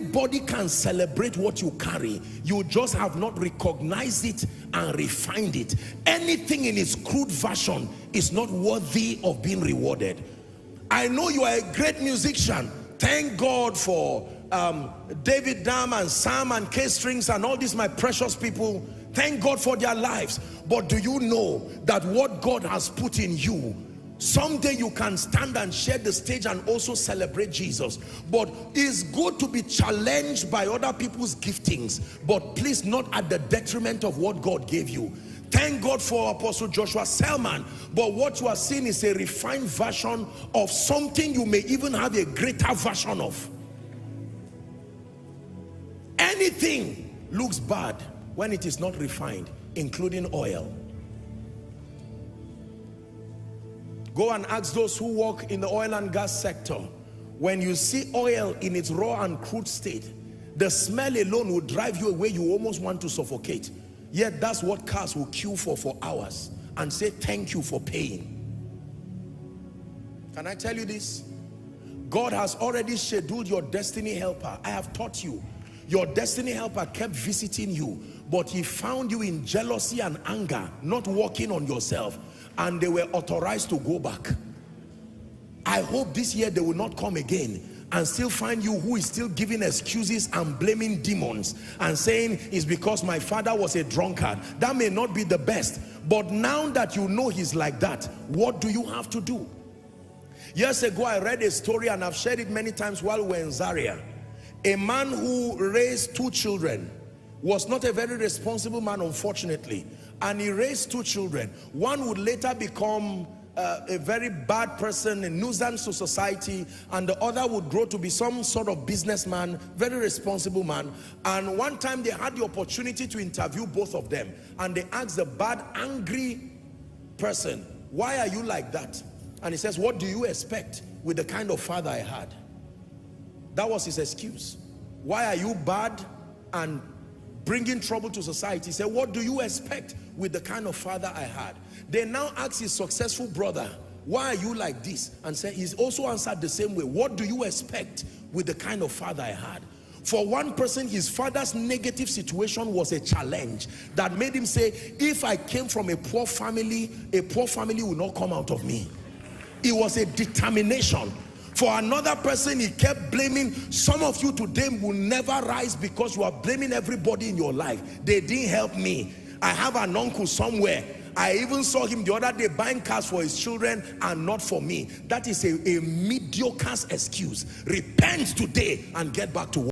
Everybody can celebrate what you carry. You just have not recognized it and refined it. Anything in its crude version is not worthy of being rewarded. I know you are a great musician. Thank God for David Dam and Sam and K-Strings and all these my precious people. Thank God for their lives. But do you know that what God has put in you, someday you can stand and share the stage and also celebrate Jesus. But it's good to be challenged by other people's giftings, but please not at the detriment of what God gave you. Thank God for Apostle Joshua Selman, but what you are seeing is a refined version of something you may even have a greater version of. Anything looks bad when it is not refined, including oil. Go and ask those who work in the oil and gas sector. When you see oil in its raw and crude state, the smell alone will drive you away. You almost want to suffocate. Yet that's what cars will queue for hours and say thank you for paying. Can I tell you this? God has already scheduled your destiny helper. I have taught you. Your destiny helper kept visiting you, but he found you in jealousy and anger, not working on yourself, and they were authorized to go back. I hope this year they will not come again and still find you who is still giving excuses and blaming demons and saying it's because my father was a drunkard. That may not be the best, but now that you know he's like that, what do you have to do? Years ago I read a story, and I've shared it many times while we're in Zaria. A man who raised 2 children, was not a very responsible man, unfortunately, and he raised 2 children. One would later become a very bad person, a nuisance to society, and the other would grow to be some sort of businessman, very responsible man. And one time they had the opportunity to interview both of them, and they asked the bad, angry person, why are you like that? And he says, what do you expect with the kind of father I had? That was his excuse. Why are you bad and bringing trouble to society? He said, what do you expect with the kind of father I had? They now ask his successful brother, why are you like this? And said, he's also answered the same way. What do you expect with the kind of father I had? For one person, his father's negative situation was a challenge that made him say, if I came from a poor family will not come out of me. It was a determination. For another person, he kept blaming. Some of you today will never rise because you are blaming everybody in your life. They didn't help me. I have an uncle somewhere. I even saw him the other day buying cars for his children and not for me. That is a mediocre excuse. Repent today and get back to work.